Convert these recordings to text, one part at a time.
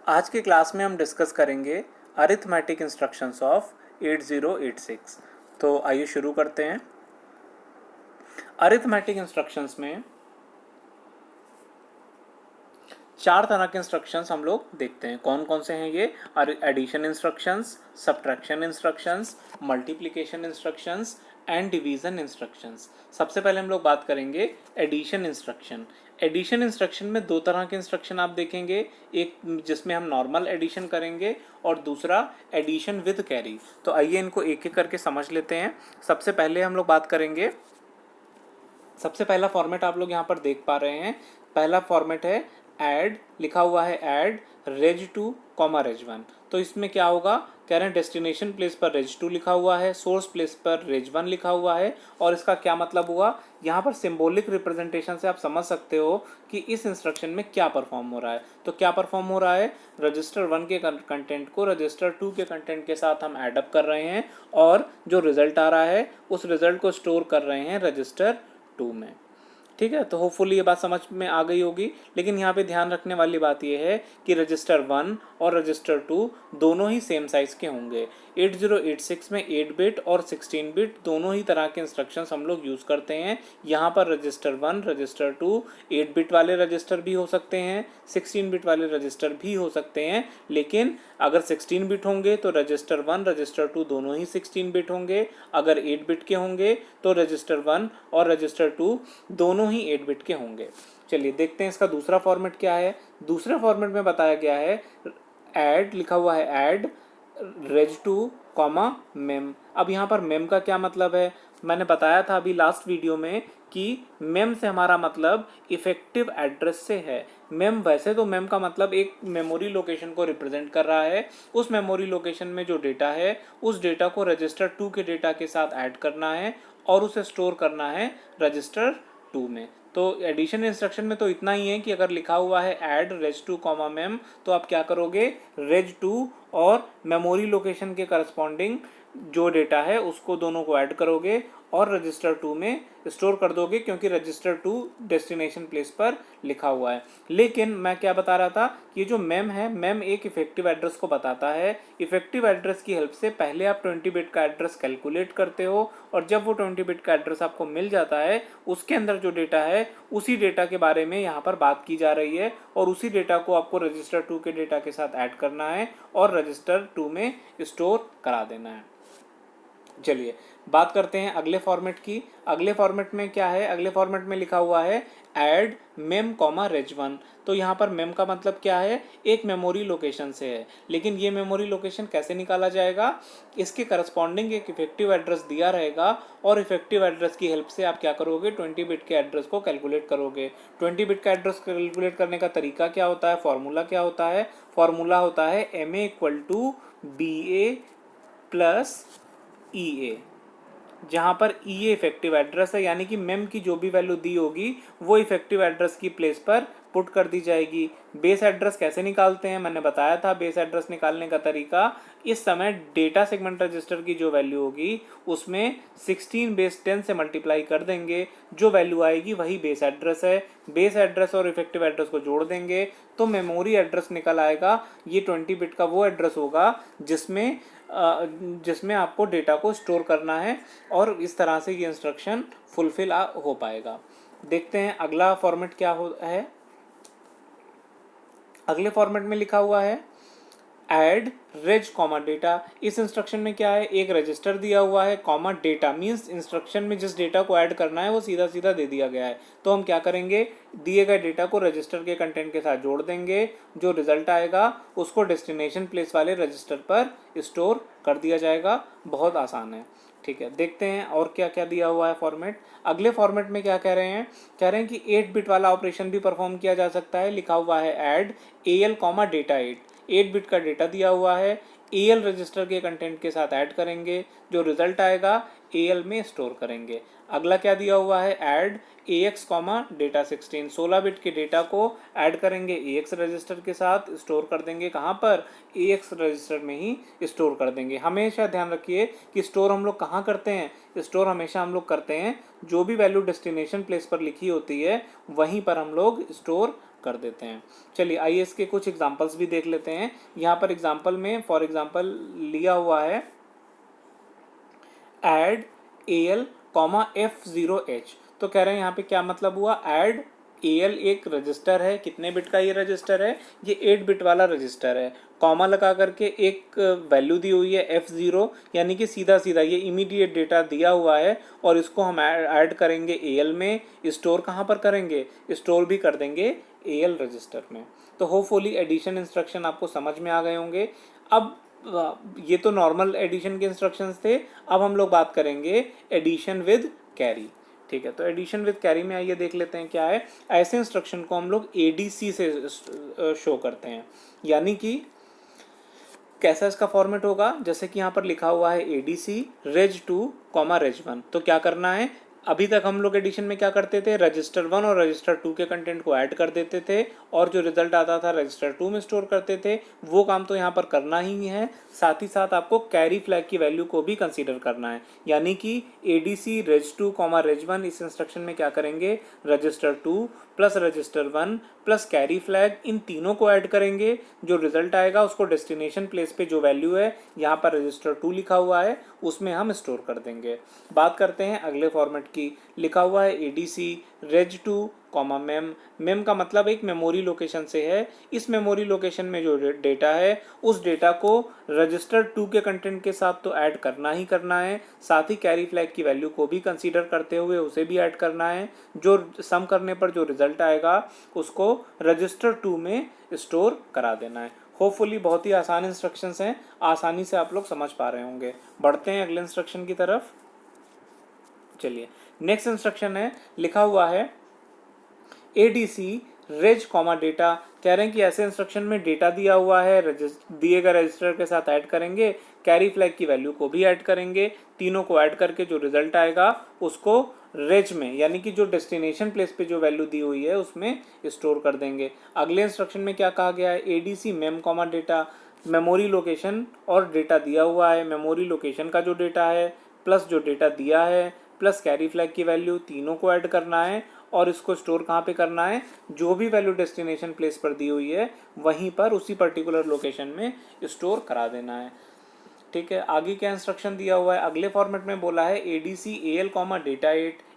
आज की क्लास में हम डिस्कस करेंगे अरिथमेटिक इंस्ट्रक्शंस ऑफ 8086। तो आइए शुरू करते हैं। अरिथमेटिक इंस्ट्रक्शंस में चार तरह के इंस्ट्रक्शंस हम लोग देखते हैं। कौन कौन से हैं ये? Addition instructions, subtraction instructions, multiplication instructions and division instructions. सबसे पहले हम लोग बात करेंगे एडिशन इंस्ट्रक्शन। एडिशन इंस्ट्रक्शन में दो तरह के इंस्ट्रक्शन आप देखेंगे, एक जिसमें हम नॉर्मल एडिशन करेंगे और दूसरा एडिशन विद कैरी। तो आइए इनको एक एक करके समझ लेते हैं। सबसे पहले हम लोग बात करेंगे, सबसे पहला फॉर्मेट आप लोग यहाँ पर देख पा रहे हैं। पहला फॉर्मेट है ऐड, लिखा हुआ है add reg two comma reg one. तो इसमें क्या होगा, कह रहे हैं डेस्टिनेशन प्लेस पर रेज टू लिखा हुआ है, सोर्स प्लेस पर रेज वन लिखा हुआ है। और इसका क्या मतलब हुआ, यहाँ पर सिंबॉलिक रिप्रेजेंटेशन से आप समझ सकते हो कि इस इंस्ट्रक्शन में क्या परफॉर्म हो रहा है। तो क्या परफॉर्म हो रहा है, रजिस्टर 1 के कंटेंट को रजिस्टर 2 के कंटेंट के साथ हम एडअप कर रहे हैं और जो रिजल्ट आ रहा है उस रिजल्ट को स्टोर कर रहे हैं रजिस्टर 2 में। ठीक है, तो होपफुली ये बात समझ में आ गई होगी। लेकिन यहाँ पे ध्यान रखने वाली बात ये है कि रजिस्टर 1 और रजिस्टर 2 दोनों ही सेम साइज़ के होंगे। 8086 में 8 बिट और 16 बिट दोनों ही तरह के इंस्ट्रक्शंस हम लोग यूज़ करते हैं। यहाँ पर रजिस्टर 1, रजिस्टर 2 8 बिट वाले रजिस्टर भी हो सकते हैं, 16 बिट वाले रजिस्टर भी हो सकते हैं। लेकिन अगर 16 बिट होंगे तो रजिस्टर 1, रजिस्टर 2 दोनों ही 16 बिट होंगे। अगर 8 बिट के होंगे तो रजिस्टर 1 और रजिस्टर 2 दोनों ही 8 बिट के होंगे। चलिए देखते हैं इसका दूसरा फॉर्मेट क्या है। दूसरे फॉर्मेट में बताया गया है ऐड, लिखा हुआ है add reg two comma mem. अब यहाँ पर मेम का क्या मतलब है, मैंने बताया था अभी लास्ट वीडियो में कि मेम से हमारा मतलब इफेक्टिव एड्रेस से है। मेम, वैसे तो मेम का मतलब एक मेमोरी लोकेशन को रिप्रेजेंट कर रहा है। उस मेमोरी लोकेशन में जो डेटा है उस डेटा को रजिस्टर 2 के डेटा के साथ ऐड करना है और उसे स्टोर करना है रजिस्टर 2 में। तो एडिशन इंस्ट्रक्शन में तो इतना ही है कि अगर लिखा हुआ है add reg two comma mem तो आप क्या करोगे, रेज टू और मेमोरी लोकेशन के करस्पॉन्डिंग जो डेटा है उसको दोनों को ऐड करोगे और रजिस्टर 2 में स्टोर कर दोगे, क्योंकि रजिस्टर 2 डेस्टिनेशन प्लेस पर लिखा हुआ है। लेकिन मैं क्या बता रहा था कि ये जो मेम है, मेम एक इफेक्टिव एड्रेस को बताता है। इफेक्टिव एड्रेस की हेल्प से पहले आप 20 बिट का एड्रेस कैलकुलेट करते हो और जब वो 20 बिट का एड्रेस आपको मिल जाता है उसके अंदर जो डेटा है उसी डेटा के बारे में यहाँ पर बात की जा रही है और उसी डेटा को आपको रजिस्टर 2 के डेटा के साथ ऐड करना है और रजिस्टर 2 में स्टोर करा देना है। चलिए बात करते हैं अगले फॉर्मेट की। अगले फॉर्मेट में क्या है, अगले फॉर्मेट में लिखा हुआ है add mem comma reg one. तो यहाँ पर मेम का मतलब क्या है, एक मेमोरी लोकेशन से है। लेकिन ये मेमोरी लोकेशन कैसे निकाला जाएगा, इसके करस्पॉन्डिंग एक इफेक्टिव एड्रेस दिया रहेगा और इफेक्टिव एड्रेस की हेल्प से आप क्या करोगे, 20 बिट के एड्रेस को कैलकुलेट करोगे। 20 बिट का एड्रेस कैलकुलेट करने का तरीका क्या होता है, फॉर्मूला क्या होता है, फॉर्मूला होता है MA equal to BA plus EA, जहाँ पर EA इफेक्टिव एड्रेस है, यानी कि मेम की जो भी वैल्यू दी होगी वो इफेक्टिव एड्रेस की प्लेस पर पुट कर दी जाएगी। बेस एड्रेस कैसे निकालते हैं, मैंने बताया था बेस एड्रेस निकालने का तरीका। इस समय डेटा सेगमेंट रजिस्टर की जो वैल्यू होगी उसमें 16 बेस 10 से मल्टीप्लाई कर देंगे, जो वैल्यू आएगी वही बेस एड्रेस है। बेस एड्रेस और इफेक्टिव एड्रेस को जोड़ देंगे तो मेमोरी एड्रेस निकल आएगा। ये 20 बिट का वो एड्रेस होगा जिसमें आपको डेटा को स्टोर करना है और इस तरह से ये इंस्ट्रक्शन फुलफिल हो पाएगा। देखते हैं अगला फॉर्मेट क्या है। अगले फॉर्मेट में लिखा हुआ है ऐड रेज कॉमा डेटा। इस इंस्ट्रक्शन में क्या है, एक रजिस्टर दिया हुआ है कॉमा डेटा, मीन्स इंस्ट्रक्शन में जिस डेटा को ऐड करना है वो सीधा सीधा दे दिया गया है। तो हम क्या करेंगे, दिए गए डेटा को रजिस्टर के कंटेंट के साथ जोड़ देंगे, जो रिजल्ट आएगा उसको डेस्टिनेशन प्लेस वाले रजिस्टर पर स्टोर कर दिया जाएगा। बहुत आसान है। ठीक है, देखते हैं और क्या क्या दिया हुआ है फॉर्मेट। अगले फॉर्मेट में क्या कह रहे हैं, कह रहे हैं कि 8 बिट वाला ऑपरेशन भी परफॉर्म किया जा सकता है। लिखा हुआ है add AL comma data 8 bit का डेटा दिया हुआ है, AL रजिस्टर के कंटेंट के साथ ऐड करेंगे, जो रिजल्ट आएगा AL में स्टोर करेंगे। अगला क्या दिया हुआ है, add AX comma data 16, 16 bit के डेटा को ऐड करेंगे AX रजिस्टर के साथ, स्टोर कर देंगे कहाँ पर, AX रजिस्टर में ही स्टोर कर देंगे। हमेशा ध्यान रखिए कि स्टोर हम लोग कहाँ करते हैं, स्टोर हमेशा हम लोग करते हैं जो भी वैल्यू डेस्टिनेशन प्लेस पर लिखी होती है वहीं पर हम लोग स्टोर कर देते हैं। चलिए आइए इसके कुछ एग्जांपल्स भी देख लेते हैं। यहाँ पर एग्जांपल में फॉर एग्जांपल लिया हुआ है ऐड AL कॉमा F0H। तो कह रहे हैं यहाँ पे क्या मतलब हुआ, ऐड AL एक रजिस्टर है, कितने बिट का ये रजिस्टर है, ये 8 बिट वाला रजिस्टर है, कॉमा लगा करके एक वैल्यू दी हुई है F0, यानी कि सीधा सीधा ये इमीडिएट डेटा दिया हुआ है और इसको हम ऐड करेंगे AL में, स्टोर कहाँ पर करेंगे, स्टोर भी कर देंगे AL रजिस्टर में। तो होपफुली एडिशन इंस्ट्रक्शन आपको समझ में आ गए होंगे। अब ये तो नॉर्मल एडिशन के इंस्ट्रक्शंस थे, अब हम लोग बात करेंगे एडिशन विद कैरी। ठीक है, तो एडिशन विद कैरी में आइए देख लेते हैं क्या है। ऐसे इंस्ट्रक्शन को हम लोग ADC से शो करते हैं, यानी कि कैसा इसका फॉर्मेट होगा, जैसे कि यहाँ पर लिखा हुआ है ADC reg2 reg1। तो क्या करना है, अभी तक हम लोग एडिशन में क्या करते थे, रजिस्टर 1 और रजिस्टर 2 के कंटेंट को ऐड कर देते थे और जो रिजल्ट आता था रजिस्टर 2 में स्टोर करते थे। वो काम तो यहाँ पर करना ही है, साथ ही साथ आपको कैरी फ्लैग की वैल्यू को भी कंसीडर करना है, यानी कि ADC reg2 reg1 इस इंस्ट्रक्शन में क्या करेंगे, register 2 plus register 1 plus carry flag, इन तीनों को ऐड करेंगे। जो रिजल्ट आएगा उसको डेस्टिनेशन प्लेस पे जो वैल्यू है, यहाँ पर रजिस्टर 2 लिखा हुआ है, उसमें हम स्टोर कर देंगे। बात करते हैं अगले फॉर्मेट की। लिखा हुआ है ADC reg2 मेम। मेम का मतलब एक मेमोरी लोकेशन से है। इस मेमोरी लोकेशन में जो डेटा है उस डेटा को रजिस्टर 2 के कंटेंट के साथ तो ऐड करना ही करना है, साथ ही कैरी फ्लैग की वैल्यू को भी कंसीडर करते हुए उसे भी ऐड करना है। जो सम करने पर जो रिजल्ट आएगा उसको रजिस्टर 2 में स्टोर करा देना है। होपफुली बहुत ही आसान इंस्ट्रक्शंस हैं, आसानी से आप लोग समझ पा रहे होंगे। बढ़ते हैं अगले इंस्ट्रक्शन की तरफ। चलिए नेक्स्ट इंस्ट्रक्शन है, लिखा हुआ है ADC रेज कॉमा डेटा। कह रहे हैं कि ऐसे इंस्ट्रक्शन में डेटा दिया हुआ है, दिए गए रजिस्टर के साथ ऐड करेंगे, कैरी फ्लैग की वैल्यू को भी ऐड करेंगे, तीनों को ऐड करके जो रिजल्ट आएगा उसको रेज में, यानी कि जो डेस्टिनेशन प्लेस पे जो वैल्यू दी हुई है उसमें स्टोर कर देंगे। अगले इंस्ट्रक्शन में क्या कहा गया है, ADC ma'am comma data. Memory location और डेटा दिया हुआ है, मेमोरी लोकेशन का जो डेटा है प्लस जो डेटा दिया है प्लस कैरी फ्लैग की वैल्यू, तीनों को ऐड करना है और इसको स्टोर कहाँ पे करना है, जो भी वैल्यू डेस्टिनेशन प्लेस पर दी हुई है वहीं पर उसी पर्टिकुलर लोकेशन में स्टोर करा देना है। ठीक है, आगे क्या इंस्ट्रक्शन दिया हुआ है, अगले फॉर्मेट में बोला है ADC AL डेटा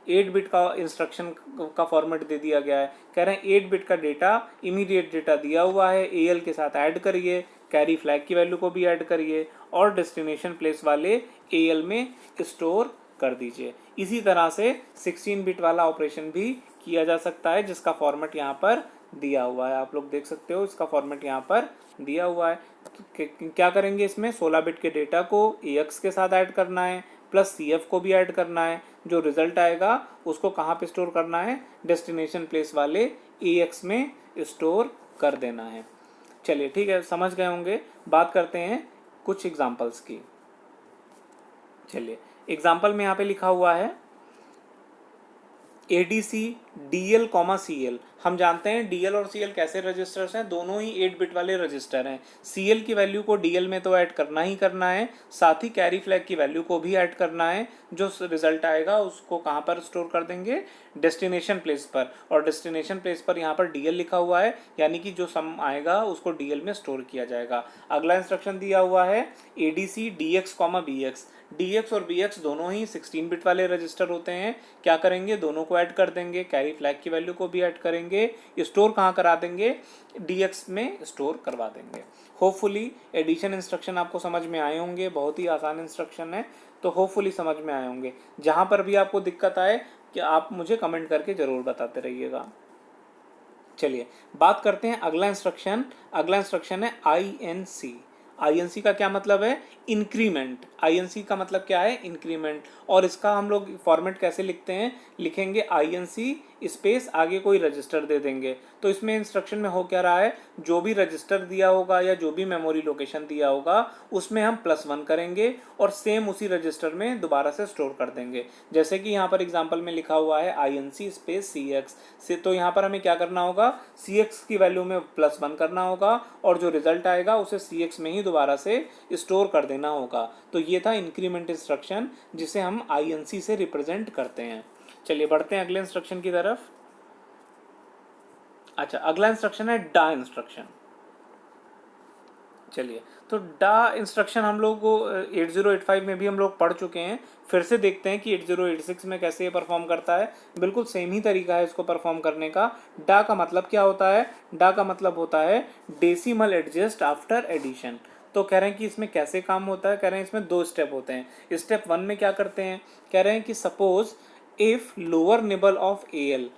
8 बिट का इंस्ट्रक्शन का फॉर्मेट दे दिया गया है। कह रहे हैं 8 बिट का डेटा, इमीडिएट डेटा दिया हुआ है, AL के साथ ऐड करिए, कैरी फ्लैग की वैल्यू को भी ऐड करिए और डेस्टिनेशन प्लेस वाले AL में स्टोर कर दीजिए। इसी तरह से 16 बिट वाला ऑपरेशन भी किया जा सकता है, जिसका फॉर्मेट यहाँ पर दिया हुआ है, आप लोग देख सकते हो इसका फॉर्मेट यहाँ पर दिया हुआ है। तो क्या करेंगे, इसमें 16 बिट के डेटा को AX के साथ ऐड करना है प्लस CF को भी ऐड करना है। जो रिजल्ट आएगा उसको कहाँ पे स्टोर करना है, डेस्टिनेशन प्लेस वाले AX में स्टोर कर देना है। चलिए ठीक है, समझ गए होंगे। बात करते हैं कुछ एग्जांपल्स की। चलिए एग्जाम्पल में यहाँ पे लिखा हुआ है ADC DL CL। हम जानते हैं DL और CL कैसे रजिस्टर्स हैं, दोनों ही 8 बिट वाले रजिस्टर हैं। CL की वैल्यू को DL में तो ऐड करना ही करना है, साथ ही कैरी फ्लैग की वैल्यू को भी ऐड करना है। जो रिजल्ट आएगा उसको कहाँ पर स्टोर कर देंगे, डेस्टिनेशन प्लेस पर, और डेस्टिनेशन प्लेस पर यहाँ पर DL लिखा हुआ है, यानी कि जो सम आएगा उसको DL में स्टोर किया जाएगा। अगला इंस्ट्रक्शन दिया हुआ है ADC DX BX। DX और BX दोनों ही 16 बिट वाले रजिस्टर होते हैं। क्या करेंगे, दोनों को ऐड कर देंगे, कैरी फ्लैग की वैल्यू को भी ऐड करेंगे, स्टोर कहाँ करा देंगे, DX में स्टोर करवा देंगे। होपफुली एडिशन इंस्ट्रक्शन आपको समझ में आए होंगे, बहुत ही आसान इंस्ट्रक्शन है, तो होपफुली समझ में आए होंगे। जहाँ पर भी आपको दिक्कत आए कि आप मुझे कमेंट करके ज़रूर बताते रहिएगा। चलिए बात करते हैं अगला इंस्ट्रक्शन। अगला इंस्ट्रक्शन है INC। INC का क्या मतलब है, इंक्रीमेंट। INC का मतलब क्या है, इंक्रीमेंट। और इसका हम लोग फॉर्मेट कैसे लिखते हैं, लिखेंगे INC स्पेस आगे कोई रजिस्टर दे देंगे। तो इसमें इंस्ट्रक्शन में हो क्या रहा है, जो भी रजिस्टर दिया होगा या जो भी मेमोरी लोकेशन दिया होगा उसमें हम +1 करेंगे और सेम उसी रजिस्टर में दोबारा से स्टोर कर देंगे। जैसे कि यहाँ पर एग्जांपल में लिखा हुआ है INC स्पेस CX से, तो यहाँ पर हमें क्या करना होगा, CX की वैल्यू में +1 करना होगा और जो रिजल्ट आएगा उसे CX में ही दोबारा से स्टोर कर देना होगा। तो ये था इंक्रीमेंट इंस्ट्रक्शन जिसे हम INC से रिप्रेजेंट करते हैं। चलिए बढ़ते हैं अगले इंस्ट्रक्शन की तरफ। अच्छा, अगला इंस्ट्रक्शन है डा इंस्ट्रक्शन। चलिए, तो डा इंस्ट्रक्शन हम लोग को 8085 में भी हम लोग पढ़ चुके हैं। फिर से देखते हैं कि 8086 में कैसे ये परफॉर्म करता है। बिल्कुल सेम ही तरीका है इसको परफॉर्म करने का। डा का मतलब क्या होता है, डा का मतलब होता है डेसिमल एडजस्ट आफ्टर एडिशन। तो कह रहे हैं कि इसमें कैसे काम होता है, कह रहे हैं इसमें 2 स्टेप होते हैं। स्टेप 1 में क्या करते हैं, कह रहे हैं कि suppose if lower nibble of AL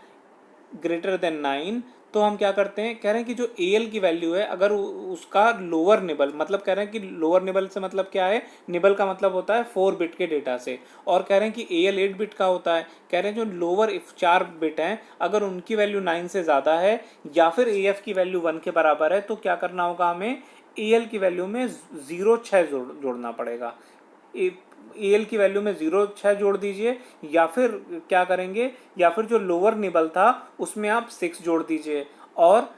greater than 9, तो हम क्या करते हैं, कह रहे हैं कि जो AL की वैल्यू है अगर उसका लोअर निबल, मतलब कह रहे हैं कि लोअर निबल से मतलब क्या है, निबल का मतलब होता है 4 बिट के डेटा से, और कह रहे हैं कि AL 8 बिट का होता है। कह रहे हैं जो लोअर 4 बिट हैं अगर उनकी वैल्यू 9 से ज़्यादा है या फिर AF की वैल्यू 1 के बराबर है तो क्या करना होगा, हमें AL की वैल्यू में 0.6 जोड़ना पड़ेगा। AL की वैल्यू में 0.6 जोड़ दीजिए, या फिर क्या करेंगे, या फिर जो लोअर निबल था उसमें आप 6 जोड़ दीजिए और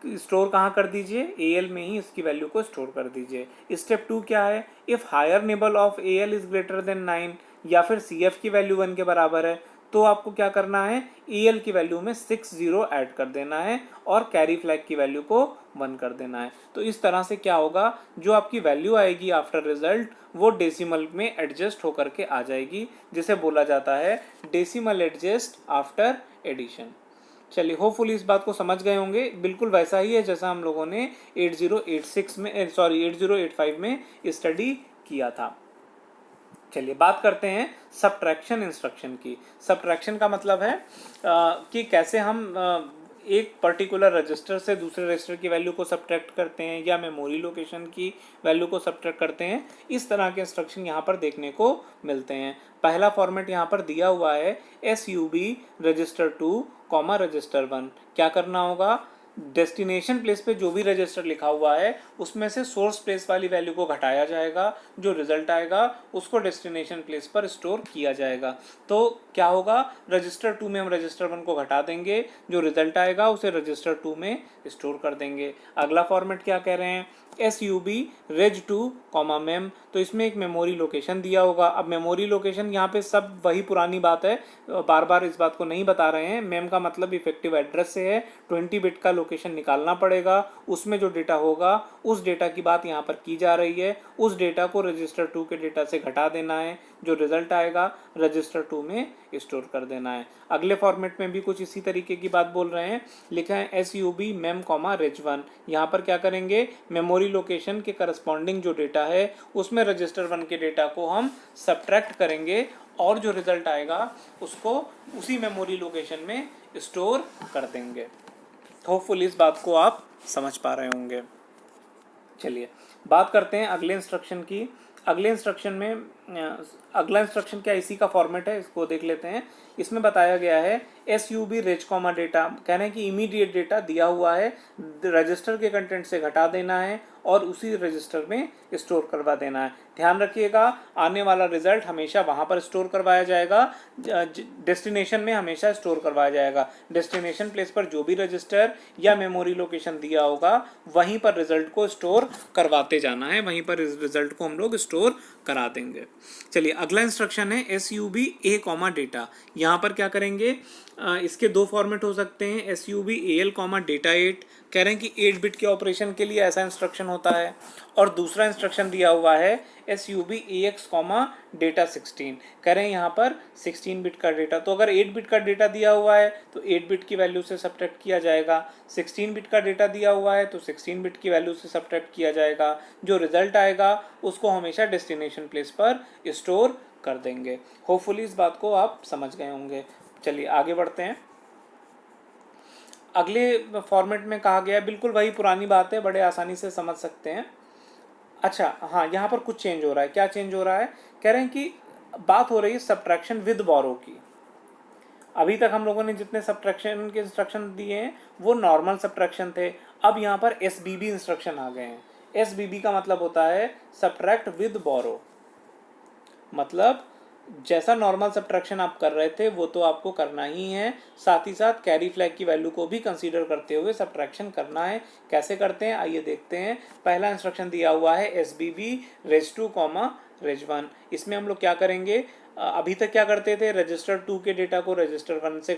स्टोर कहाँ कर दीजिए, AL में ही इसकी वैल्यू को स्टोर कर दीजिए। स्टेप 2 क्या है, if higher nibble of AL is greater than 9 या फिर CF की वैल्यू 1 के बराबर है तो आपको क्या करना है, AL की वैल्यू में 6 0 ऐड कर देना है और कैरी फ्लैग की वैल्यू को 1 कर देना है। तो इस तरह से क्या होगा, जो आपकी वैल्यू आएगी आफ्टर रिजल्ट वो डेसिमल में एडजस्ट होकर के आ जाएगी, जिसे बोला जाता है डेसिमल एडजस्ट आफ्टर एडिशन। चलिए, होपफुली इस बात को समझ गए होंगे। बिल्कुल वैसा ही है जैसा हम लोगों ने 8085 में स्टडी किया था। चलिए बात करते हैं सब्ट्रैक्शन इंस्ट्रक्शन की। सब्ट्रैक्शन का मतलब है कि कैसे हम एक पर्टिकुलर रजिस्टर से दूसरे रजिस्टर की वैल्यू को सब्ट्रैक्ट करते हैं या मेमोरी लोकेशन की वैल्यू को सब्ट्रैक्ट करते हैं। इस तरह के इंस्ट्रक्शन यहाँ पर देखने को मिलते हैं। पहला फॉर्मेट यहाँ पर दिया हुआ है SUB रजिस्टर 2 कॉमा रजिस्टर 1। क्या करना होगा, डेस्टिनेशन प्लेस पे जो भी रजिस्टर लिखा हुआ है उसमें से सोर्स प्लेस वाली वैल्यू को घटाया जाएगा, जो रिजल्ट आएगा उसको डेस्टिनेशन प्लेस पर स्टोर किया जाएगा। तो क्या होगा, रजिस्टर 2 में हम रजिस्टर 1 को घटा देंगे, जो रिजल्ट आएगा उसे रजिस्टर 2 में स्टोर कर देंगे। अगला फॉर्मेट क्या कह रहे हैं, SUB रेज 2 कॉमा मेम। तो इसमें एक मेमोरी लोकेशन दिया होगा। अब मेमोरी लोकेशन यहाँ पे सब वही पुरानी बात है, बार बार इस बात को नहीं बता रहे हैं। मेम का मतलब इफेक्टिव एड्रेस से है, 20 बिट का लोकेशन निकालना पड़ेगा, उसमें जो डेटा होगा उस डेटा की बात यहाँ पर की जा रही है। उस डेटा को रजिस्टर 2 के डेटा से घटा देना है, जो रिजल्ट आएगा रजिस्टर 2 में स्टोर कर देना है। अगले फॉर्मेट में भी कुछ इसी तरीके की बात बोल रहे हैं, लिखा है SUB मेम कॉमा रेज 1। यहाँ पर क्या करेंगे, मेमोरी लोकेशन के करस्पॉन्डिंग जो डेटा है उसमें रजिस्टर 1 के डेटा को हम सब्ट्रैक्ट करेंगे और जो रिजल्ट आएगा उसको उसी मेमोरी लोकेशन में स्टोर कर देंगे। होपफुली इस बात को आप समझ पा रहे होंगे। चलिए बात करते हैं अगले इंस्ट्रक्शन की। अगले इंस्ट्रक्शन में अगला इंस्ट्रक्शन क्या इसी का फॉर्मेट है, इसको देख लेते हैं। इसमें बताया गया है SUB रेज कॉमा डेटा। कह रहे हैं कि इमीडिएट डेटा दिया हुआ है, रजिस्टर के कंटेंट से घटा देना है और उसी रजिस्टर में स्टोर करवा देना है। ध्यान रखिएगा, आने वाला रिजल्ट हमेशा वहाँ पर स्टोर करवाया जाएगा, डेस्टिनेशन में हमेशा स्टोर करवाया जाएगा। डेस्टिनेशन प्लेस पर जो भी रजिस्टर या मेमोरी लोकेशन दिया होगा वहीं पर रिजल्ट को स्टोर करवाते जाना है, वहीं पर इस रिजल्ट को हम लोग स्टोर करा देंगे। चलिए अगला इंस्ट्रक्शन है SUB A कॉमा डेटा। यहाँ पर क्या करेंगे, इसके 2 फॉर्मेट हो सकते हैं, SUB AL कॉमा डेटा 8। कह रहे हैं कि 8 बिट के ऑपरेशन के लिए ऐसा इंस्ट्रक्शन होता है। और दूसरा इंस्ट्रक्शन दिया हुआ है SUB AX कॉमा डेटा 16। कह रहे हैं यहाँ पर 16 बिट का डेटा, तो अगर 8 बिट का डेटा दिया हुआ है तो 8 बिट की वैल्यू से सब्ट्रैक्ट किया जाएगा, 16 बिट का डेटा दिया हुआ है तो 16 बिट की वैल्यू से सब्ट्रैक्ट किया जाएगा, जो रिजल्ट आएगा उसको हमेशा डेस्टिनेशन प्लेस पर स्टोर कर देंगे। होपफुली इस बात को आप समझ गए होंगे। चलिए आगे बढ़ते हैं। अगले फॉर्मेट में कहा गया है, बिल्कुल वही पुरानी बात है, बड़े आसानी से समझ सकते हैं। अच्छा हाँ, यहाँ पर कुछ चेंज हो रहा है। क्या चेंज हो रहा है, कह रहे हैं कि बात हो रही है सब्ट्रैक्शन विद बोरो की। अभी तक हम लोगों ने जितने सब्ट्रैक्शन के इंस्ट्रक्शन दिए हैं वो नॉर्मल सब्ट्रैक्शन थे। अब यहाँ पर एसबीबी इंस्ट्रक्शन आ गए हैं। एसबीबी का मतलब होता है सब्ट्रैक्ट विद बोरो। मतलब जैसा नॉर्मल सब्ट्रैक्शन आप कर रहे थे वो तो आपको करना ही है, साथ ही साथ कैरी फ्लैग की वैल्यू को भी कंसीडर करते हुए सब्ट्रैक्शन करना है। कैसे करते हैं आइए देखते हैं। पहला इंस्ट्रक्शन दिया हुआ है S B B reg two comma reg one. इसमें हम लोग क्या करेंगे, अभी तक क्या करते थे, रजिस्टर 2 के डेटा को रजिस्टर 1 से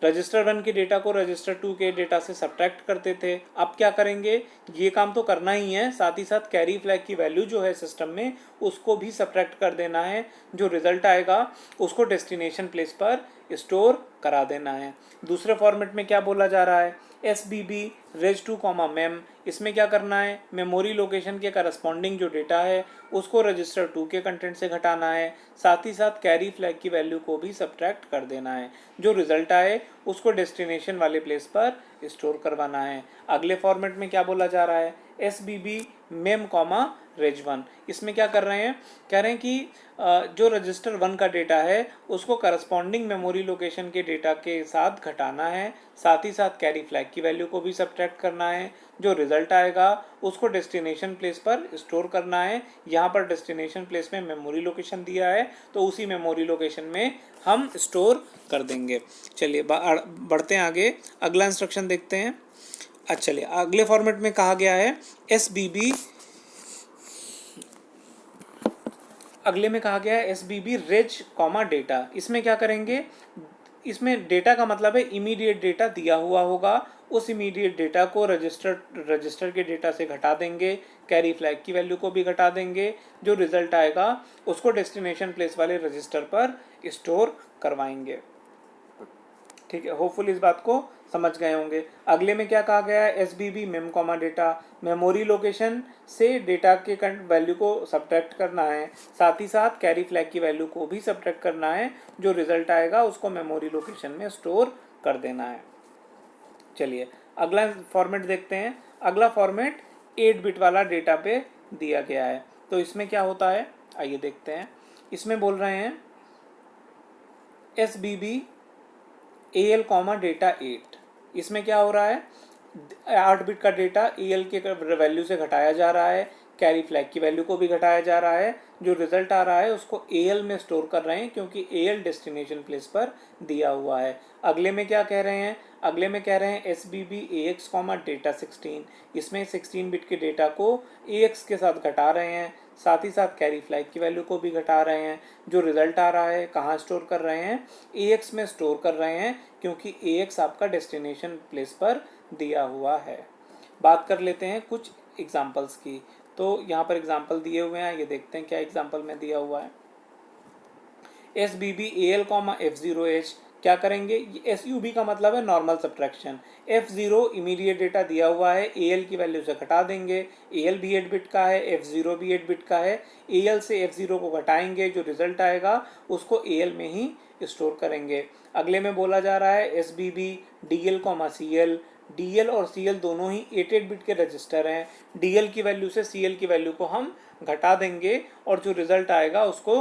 रजिस्टर 1 के डेटा को रजिस्टर 2 के डेटा से सब्ट्रैक्ट करते थे। अब क्या करेंगे, ये काम तो करना ही है, साथ ही साथ कैरी फ्लैग की वैल्यू जो है सिस्टम में उसको भी सब्ट्रैक्ट कर देना है। जो रिजल्ट आएगा उसको डेस्टिनेशन प्लेस पर स्टोर करा देना है। दूसरे फॉर्मेट में क्या बोला जा रहा है, S B B reg two comma mem. इसमें क्या करना है, मेमोरी लोकेशन के करस्पॉन्डिंग जो डेटा है उसको रजिस्टर 2 के कंटेंट से घटाना है, साथ ही साथ कैरी फ्लैग की वैल्यू को भी सब्ट्रैक्ट कर देना है। जो रिजल्ट आए उसको डेस्टिनेशन वाले प्लेस पर स्टोर करवाना है। अगले फॉर्मेट में क्या बोला जा रहा है, S B B mem comma reg one. इसमें क्या कर रहे हैं, कह रहे हैं कि जो रजिस्टर 1 का डेटा है उसको करस्पॉन्डिंग मेमोरी लोकेशन के डेटा के साथ घटाना है, साथ ही साथ कैरी फ्लैग की वैल्यू को भी सब्ट्रैक्ट करना है। जो रिजल्ट आएगा उसको डेस्टिनेशन प्लेस पर स्टोर करना है। यहाँ पर डेस्टिनेशन प्लेस में मेमोरी लोकेशन दिया है तो उसी मेमोरी लोकेशन में हम स्टोर कर देंगे। चलिए बढ़ते हैं आगे, अगला इंस्ट्रक्शन देखते हैं। अच्छा चलिए अगले फॉर्मेट में कहा गया है एस बी बी, अगले में कहा गया है S B B reg comma data. इसमें क्या करेंगे, इसमें डेटा का मतलब है इमीडिएट डेटा दिया हुआ होगा, उस इमीडिएट डेटा को रजिस्टर के डेटा से घटा देंगे, कैरी फ्लैग की वैल्यू को भी घटा देंगे। जो रिजल्ट आएगा उसको डेस्टिनेशन प्लेस वाले रजिस्टर पर स्टोर करवाएंगे। ठीक है, होपफुल इस बात को समझ गए होंगे। अगले में क्या कहा गया है, S B B mem comma data, memory location से डेटा के वैल्यू को सब्ट्रैक्ट करना है, साथ ही साथ कैरी फ्लैग की वैल्यू को भी सब्ट्रैक्ट करना है। जो रिजल्ट आएगा उसको मेमोरी लोकेशन में स्टोर कर देना है। चलिए अगला फॉर्मेट देखते हैं। अगला फॉर्मेट 8 बिट वाला डेटा पे दिया गया है। तो इसमें क्या होता है आइए देखते हैं। इसमें बोल रहे हैं S B B A L comma data 8। इसमें क्या हो रहा है, 8 बिट का डेटा ए एल के वैल्यू से घटाया जा रहा है, कैरी फ्लैग की वैल्यू को भी घटाया जा रहा है। जो रिजल्ट आ रहा है उसको ए एल में स्टोर कर रहे हैं क्योंकि ए एल डेस्टिनेशन प्लेस पर दिया हुआ है। अगले में क्या कह रहे हैं, अगले में कह रहे हैं एस बी बी ए एक्स कॉमा डेटा 16। इसमें 16 बिट के डेटा को ए एक्स के साथ घटा रहे हैं, साथ ही साथ कैरी फ्लैग की वैल्यू को भी घटा रहे हैं। जो रिजल्ट आ रहा है कहाँ स्टोर कर रहे हैं, ए एक्स में स्टोर कर रहे हैं क्योंकि ए एक्स आपका डेस्टिनेशन प्लेस पर दिया हुआ है। बात कर लेते हैं कुछ एग्जाम्पल्स की। तो यहाँ पर एग्जाम्पल दिए हुए हैं, ये देखते हैं क्या एग्जाम्पल में दिया हुआ है। S B B A L comma F zero H, क्या करेंगे, एस यू बी का मतलब है normal subtraction. F zero immediate data दिया हुआ है, ए एल की वैल्यू से घटा देंगे। ए एल भी 8 बिट का है, एफ जीरो भी 8 बिट का है, ए एल से एफ जीरो को घटाएंगे, जो रिजल्ट आएगा उसको ए एल में ही स्टोर करेंगे। अगले में बोला जा रहा है S B B D L comma C L. D L और सी एल दोनों ही 8 बिट के रजिस्टर हैं, डी एल की वैल्यू से सी एल की वैल्यू को हम घटा देंगे और जो रिजल्ट आएगा उसको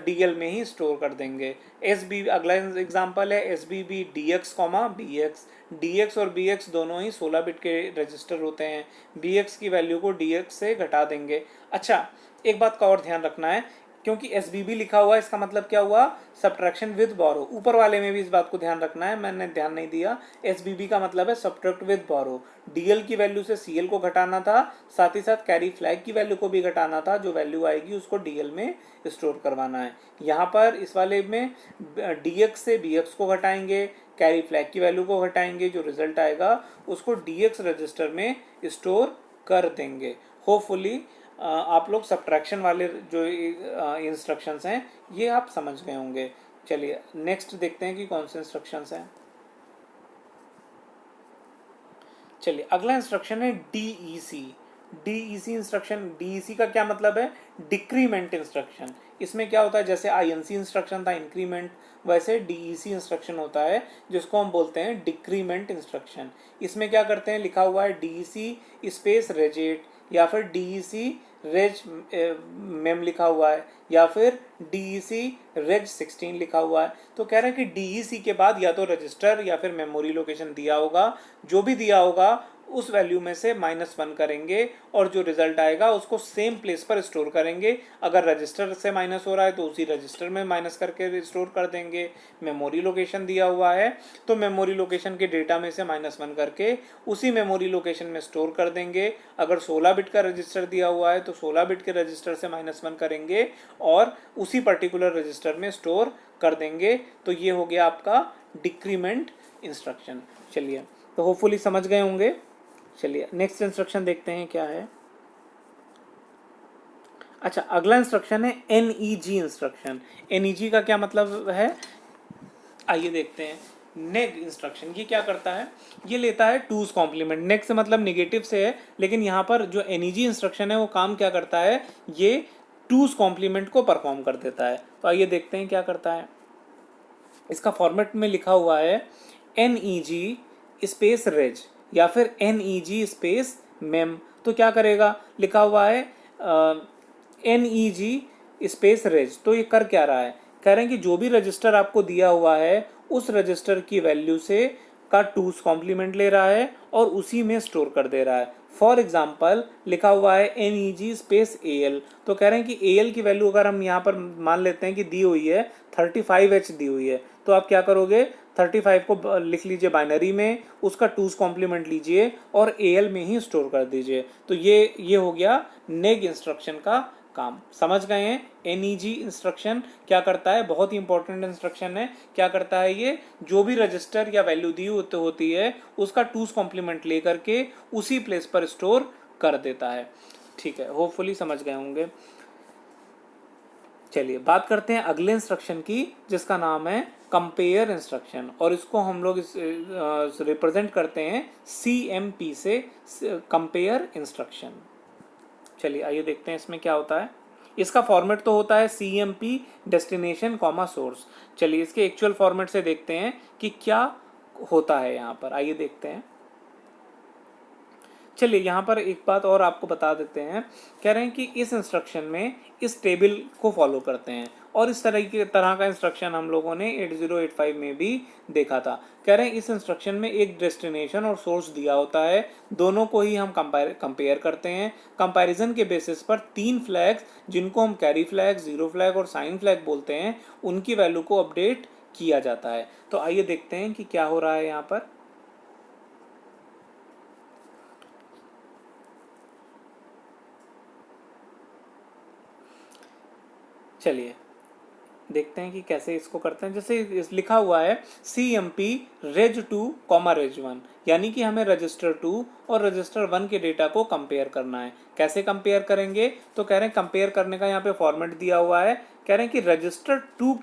डी एल में ही स्टोर कर देंगे। एस बी, अगला एग्जाम्पल है S B B D X comma B X. D X और बी एक्स दोनों ही 16 बिट के रजिस्टर होते हैं, बी एक्स की वैल्यू को डी एक्स से घटा देंगे। अच्छा एक बात का और ध्यान रखना है, क्योंकि एस बी बी लिखा हुआ है इसका मतलब क्या हुआ, सब्ट्रैक्शन विद बोरो। ऊपर वाले में भी इस बात को ध्यान रखना है, मैंने ध्यान नहीं दिया। एस बी बी का मतलब है subtract with borrow. D L की वैल्यू से सी एल को घटाना था, साथ ही साथ कैरी फ्लैग की वैल्यू को भी घटाना था। जो वैल्यू आएगी उसको डी एल में स्टोर करवाना है। यहाँ पर इस वाले में डी एक्स से बी एक्स को घटाएंगे, कैरी फ्लैग की वैल्यू को घटाएंगे, जो रिजल्ट आएगा उसको डी एक्स रजिस्टर में स्टोर कर देंगे। होपफुली आप लोग सब्ट्रैक्शन वाले जो इंस्ट्रक्शंस हैं ये आप समझ गए होंगे। चलिए नेक्स्ट देखते हैं कि कौन से इंस्ट्रक्शंस हैं। चलिए अगला इंस्ट्रक्शन है DEC। DEC इंस्ट्रक्शन, DEC का क्या मतलब है, डिक्रीमेंट इंस्ट्रक्शन। इसमें क्या होता है, जैसे INC इंस्ट्रक्शन था इंक्रीमेंट, वैसे DEC इंस्ट्रक्शन होता है जिसको हम बोलते हैं डिक्रीमेंट इंस्ट्रक्शन। इसमें क्या करते हैं, लिखा हुआ है DEC स्पेस रेजेट। या फिर DEC रेज मेम लिखा हुआ है, या फिर DEC रेज 16 लिखा हुआ है। तो कह रहे हैं कि DEC के बाद या तो रजिस्टर या फिर मेमोरी लोकेशन दिया होगा, जो भी दिया होगा उस वैल्यू में से -1 करेंगे और जो रिजल्ट आएगा उसको सेम प्लेस पर स्टोर करेंगे। अगर रजिस्टर से माइनस हो रहा है तो उसी रजिस्टर में माइनस करके स्टोर कर देंगे। मेमोरी लोकेशन दिया हुआ है तो मेमोरी लोकेशन के डेटा में से -1 करके उसी मेमोरी लोकेशन में स्टोर कर देंगे। अगर 16 बिट का रजिस्टर दिया हुआ है तो 16 बिट के रजिस्टर से -1 करेंगे और उसी पर्टिकुलर रजिस्टर में स्टोर कर देंगे। तो ये हो गया आपका डिक्रीमेंट इंस्ट्रक्शन। चलिए, तो होपफुली समझ गए होंगे। चलिए नेक्स्ट इंस्ट्रक्शन देखते हैं क्या है। अच्छा, अगला इंस्ट्रक्शन है NEG इंस्ट्रक्शन। NEG का क्या मतलब है, आइए देखते हैं। नेग इंस्ट्रक्शन ये क्या करता है, ये लेता है टूज कॉम्प्लीमेंट। नेग से मतलब निगेटिव से है, लेकिन यहाँ पर जो NEG इंस्ट्रक्शन है वो काम क्या करता है, ये टूज कॉम्प्लीमेंट को परफॉर्म कर देता है। तो आइए देखते हैं क्या करता है। इसका फॉर्मेट में लिखा हुआ है NEG स्पेस रेज या फिर NEG स्पेस मेम। तो क्या करेगा, लिखा हुआ है NEG स्पेस रेज। तो ये कर क्या रहा है, कह रहे हैं कि जो भी रजिस्टर आपको दिया हुआ है उस रजिस्टर की वैल्यू से का टूज कॉम्प्लीमेंट ले रहा है और उसी में स्टोर कर दे रहा है। फॉर एग्जाम्पल लिखा हुआ है NEG स्पेस AL। तो कह रहे हैं कि AL की वैल्यू अगर हम यहाँ पर मान लेते हैं कि दी हुई है 35H दी हुई है, तो आप क्या करोगे, 35 को लिख लीजिए बाइनरी में, उसका टूज कॉम्प्लीमेंट लीजिए और AL में ही स्टोर कर दीजिए। तो ये हो गया नेग इंस्ट्रक्शन का काम। समझ गए हैं। NEG इंस्ट्रक्शन क्या करता है, बहुत ही इंपॉर्टेंट इंस्ट्रक्शन है। क्या करता है, ये जो भी रजिस्टर या वैल्यू दी होती है उसका टूज कॉम्प्लीमेंट लेकर के उसी प्लेस पर स्टोर कर देता है। ठीक है, होपफुली समझ गए होंगे। चलिए बात करते हैं अगले इंस्ट्रक्शन की, जिसका नाम है कंपेयर इंस्ट्रक्शन, और इसको हम लोग रिप्रेजेंट करते हैं CMP से, कंपेयर इंस्ट्रक्शन। चलिए आइए देखते हैं इसमें क्या होता है। इसका फॉर्मेट तो होता है CMP डेस्टिनेशन कॉमा सोर्स। चलिए इसके एक्चुअल फॉर्मेट से देखते हैं कि क्या होता है यहाँ पर, आइए देखते हैं। चलिए यहाँ पर एक बात और आपको बता देते हैं। कह रहे हैं कि इस इंस्ट्रक्शन में इस टेबल को फॉलो करते हैं, और इस तरह का इंस्ट्रक्शन हम लोगों ने 8085 में भी देखा था। कह रहे हैं इस इंस्ट्रक्शन में एक डेस्टिनेशन और सोर्स दिया होता है, दोनों को ही हम कंपेयर करते हैं। कंपैरिजन के बेसिस पर 3 फ्लैग्स, जिनको हम कैरी फ्लैग, जीरो फ्लैग और साइन फ्लैग बोलते हैं, उनकी वैल्यू को अपडेट किया जाता है। तो आइए देखते हैं कि क्या हो रहा है यहाँ पर। चलिए देखते हैं कि कैसे इसको करते हैं। जैसे लिखा हुआ है CMP रेज 2 कॉमा रेज 1, यानी कि हमें रजिस्टर 2 और रजिस्टर 1 के डेटा को कंपेयर करना है। कैसे कंपेयर करेंगे, तो कह रहे हैं कंपेयर करने का यहाँ पे फॉर्मेट दिया हुआ है। कह रहे हैं कि रजिस्टर 2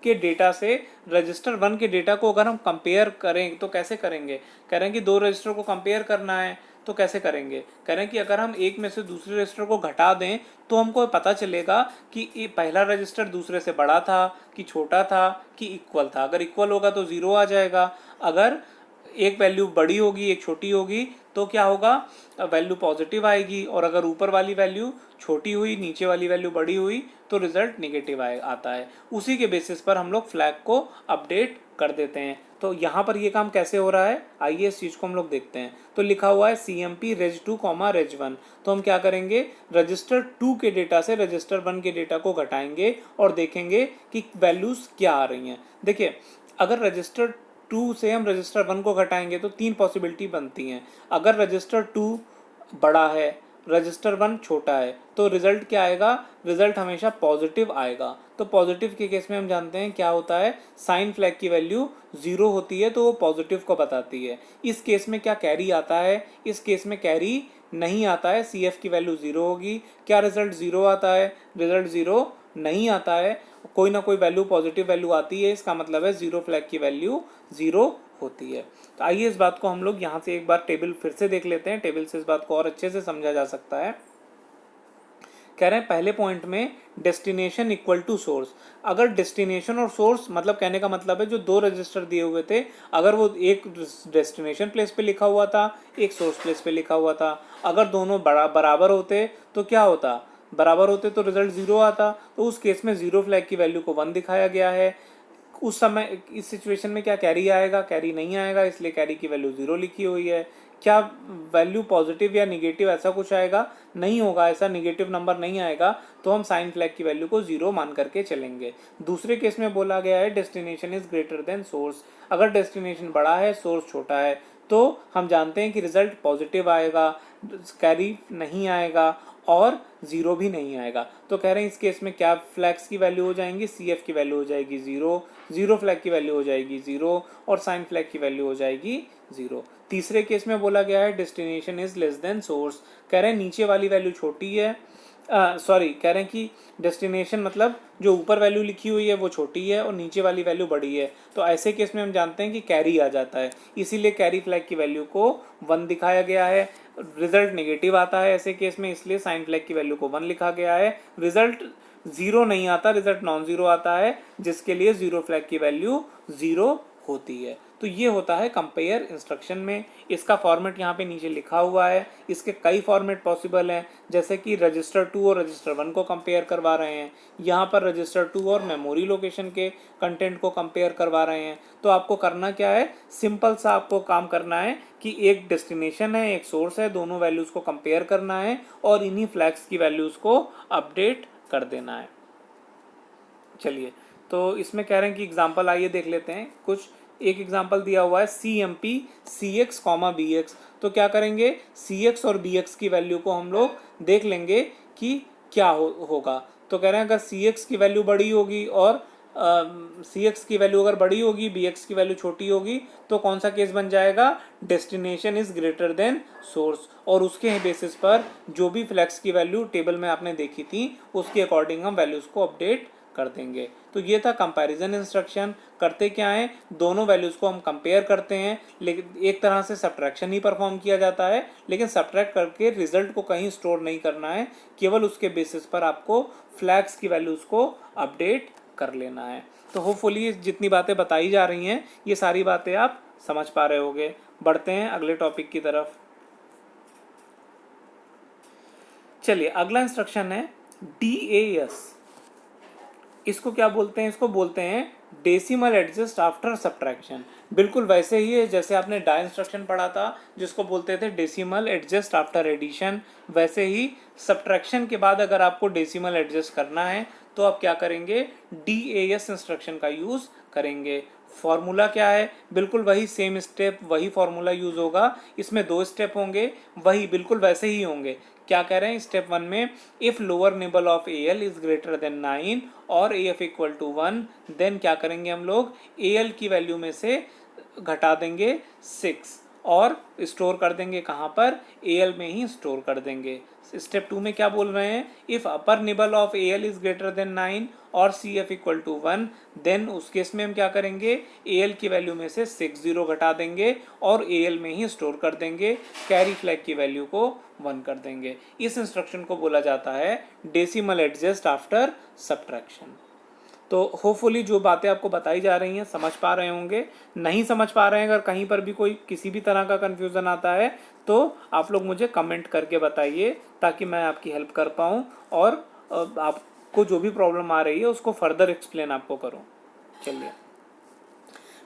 के डेटा से रजिस्टर 1 के डेटा को अगर हम कंपेयर करें तो कैसे करेंगे। कह रहे हैं कि दो रजिस्टर को कंपेयर करना है, तो कैसे करेंगे। कह रहे हैं कि अगर हम एक में से दूसरे रजिस्टर को घटा दें तो हमको पता चलेगा कि ये पहला रजिस्टर दूसरे से बड़ा था कि छोटा था कि इक्वल था। अगर इक्वल होगा तो 0 आ जाएगा, अगर एक वैल्यू बड़ी होगी एक छोटी होगी तो क्या होगा, वैल्यू पॉजिटिव आएगी, और अगर ऊपर वाली वैल्यू छोटी हुई नीचे वाली वैल्यू बड़ी हुई तो रिजल्ट नेगेटिव आता है। उसी के बेसिस पर हम लोग फ्लैग को अपडेट कर देते हैं। तो यहाँ पर ये काम कैसे हो रहा है, आइए इस चीज़ को हम लोग देखते हैं। तो लिखा हुआ है CMP रेज 2 कॉमा रेज 1। तो हम क्या करेंगे, रजिस्टर 2 के डेटा से रजिस्टर 1 के डेटा को घटाएंगे और देखेंगे कि वैल्यूज़ क्या आ रही हैं। देखिए, अगर रजिस्टर 2 से हम रजिस्टर 1 को घटाएंगे तो 3 पॉसिबिलिटी बनती हैं। अगर रजिस्टर 2 बड़ा है, रजिस्टर 1 छोटा है, तो रिजल्ट क्या आएगा, रिजल्ट हमेशा पॉजिटिव आएगा। तो पॉजिटिव के केस में हम जानते हैं क्या होता है, साइन फ्लैग की वैल्यू 0 होती है तो वो पॉजिटिव को बताती है। इस केस में क्या कैरी आता है, इस केस में कैरी नहीं आता है, CF की वैल्यू 0 होगी। क्या रिजल्ट 0 आता है, रिजल्ट 0 नहीं आता है, कोई ना कोई वैल्यू पॉजिटिव वैल्यू आती है, इसका मतलब है 0 फ्लैग की वैल्यू 0 होती है। तो आइए इस बात को हम लोग यहाँ से एक बार टेबल फिर से देख लेते हैं, टेबल से इस बात को और अच्छे से समझा जा सकता है। कह रहे हैं पहले पॉइंट में डेस्टिनेशन इक्वल टू सोर्स। अगर डेस्टिनेशन और सोर्स मतलब कहने का मतलब है जो दो रजिस्टर दिए हुए थे, अगर वो एक डेस्टिनेशन प्लेस पे लिखा हुआ था, एक सोर्स प्लेस पे लिखा हुआ था, अगर दोनों बराबर होते तो क्या होता, बराबर होते तो रिजल्ट 0 आता। तो उस केस में 0 फ्लैग की वैल्यू को 1 दिखाया गया है। उस समय इस सिचुएशन में क्या कैरी आएगा, कैरी नहीं आएगा, इसलिए कैरी की वैल्यू 0 लिखी हुई है। क्या वैल्यू पॉजिटिव या निगेटिव ऐसा कुछ आएगा, नहीं होगा, ऐसा निगेटिव नंबर नहीं आएगा, तो हम साइन फ्लैग की वैल्यू को 0 मान करके चलेंगे। दूसरे केस में बोला गया है destination is greater then source. अगर डेस्टिनेशन बड़ा है, सोर्स छोटा है, तो हम जानते हैं कि रिजल्ट पॉजिटिव आएगा, कैरी नहीं आएगा और 0 भी नहीं आएगा। तो कह रहे हैं इस केस में क्या फ्लैग्स की वैल्यू हो जाएंगी, सी एफ की वैल्यू हो जाएगी 0, 0 फ्लैग की वैल्यू हो जाएगी 0 और साइन फ्लैग की वैल्यू हो जाएगी 0। तीसरे केस में बोला गया है destination is less than source. कह रहे हैं नीचे वाली वैल्यू छोटी है, कह रहे हैं कि डेस्टिनेशन मतलब जो ऊपर वैल्यू लिखी हुई है वो छोटी है और नीचे वाली वैल्यू बड़ी है। तो ऐसे केस में हम जानते हैं कि कैरी आ जाता है, इसीलिए कैरी फ्लैग की वैल्यू को 1 दिखाया गया है। रिजल्ट नेगेटिव आता है ऐसे केस में, इसलिए साइन फ्लैग की वैल्यू को 1 लिखा गया है। रिजल्ट 0 नहीं आता, रिजल्ट नॉन जीरो आता है, जिसके लिए 0 फ्लैग की वैल्यू 0 होती है। तो ये होता है कंपेयर इंस्ट्रक्शन में। इसका फॉर्मेट यहाँ पे नीचे लिखा हुआ है। इसके कई फॉर्मेट पॉसिबल हैं, जैसे कि रजिस्टर 2 और रजिस्टर 1 को कंपेयर करवा रहे हैं, यहाँ पर रजिस्टर 2 और मेमोरी लोकेशन के कंटेंट को कंपेयर करवा रहे हैं। तो आपको करना क्या है, सिंपल सा आपको काम करना है कि एक डेस्टिनेशन है, एक सोर्स है, दोनों वैल्यूज़ को कंपेयर करना है और इन्हीं फ्लैग्स की वैल्यूज़ को अपडेट कर देना है। चलिए, तो इसमें कह रहे हैं कि एग्जाम्पल आइए देख लेते हैं कुछ। एक एग्जाम्पल दिया हुआ है CMP CX, BX। तो क्या करेंगे, CX और BX की वैल्यू को हम लोग देख लेंगे कि क्या होगा। तो कह रहे हैं अगर CX की वैल्यू बड़ी होगी और CX की वैल्यू अगर बड़ी होगी, BX की वैल्यू छोटी होगी, तो कौन सा केस बन जाएगा, destination is greater then source. और उसके बेसिस पर जो भी फ्लैग्स की वैल्यू टेबल में आपने देखी थी उसके अकॉर्डिंग हम वैल्यूज़ को अपडेट कर देंगे। तो ये था कंपैरिजन इंस्ट्रक्शन। करते क्या है, दोनों वैल्यूज़ को हम कंपेयर करते हैं, लेकिन एक तरह से सब्ट्रैक्शन ही परफॉर्म किया जाता है, लेकिन सब्ट्रैक्ट करके रिजल्ट को कहीं स्टोर नहीं करना है, केवल उसके बेसिस पर आपको फ्लैग्स की वैल्यूज़ को अपडेट कर लेना है। तो होपफुली जितनी बातें बताई जा रही हैं ये सारी बातें आप समझ पा रहे होंगे। बढ़ते हैं अगले टॉपिक की तरफ। चलिए, अगला इंस्ट्रक्शन है DAS। इसको क्या बोलते हैं, इसको बोलते हैं डेसिमल एडजस्ट आफ्टर सब्ट्रैक्शन। बिल्कुल वैसे ही है जैसे आपने डाई इंस्ट्रक्शन पढ़ा था जिसको बोलते थे डेसिमल एडजस्ट आफ्टर एडिशन, वैसे ही सब्ट्रैक्शन के बाद अगर आपको डेसिमल एडजस्ट करना है तो आप क्या करेंगे, DAS इंस्ट्रक्शन का यूज़ करेंगे। फॉर्मूला क्या है, बिल्कुल वही सेम स्टेप, वही फॉर्मूला यूज़ होगा। इसमें 2 स्टेप होंगे, वही बिल्कुल वैसे ही होंगे। क्या कह रहे हैं, स्टेप 1 में if lower nibble of AL is greater than 9 और AF इक्वल टू 1, देन क्या करेंगे हम लोग, AL की वैल्यू में से घटा देंगे 6 और स्टोर कर देंगे कहाँ पर, AL में ही स्टोर कर देंगे। स्टेप 2 में क्या बोल रहे हैं, if upper nibble of AL is greater than 9 और CF इक्वल टू 1, देन उस केस में हम क्या करेंगे, AL की वैल्यू में से 6 0 घटा देंगे और AL में ही स्टोर कर देंगे, कैरी फ्लैग की वैल्यू को 1 कर देंगे। इस इंस्ट्रक्शन को बोला जाता है डेसिमल एडजस्ट आफ्टर सब्ट्रैक्शन। तो होपफुली जो बातें आपको बताई जा रही हैं समझ पा रहे होंगे। नहीं समझ पा रहे हैं, अगर कहीं पर भी कोई किसी भी तरह का कन्फ्यूज़न आता है तो आप लोग मुझे कमेंट करके बताइए ताकि मैं आपकी हेल्प कर पाऊँ और आपको जो भी प्रॉब्लम आ रही है उसको फर्दर एक्सप्लेन आपको करूँ। चलिए,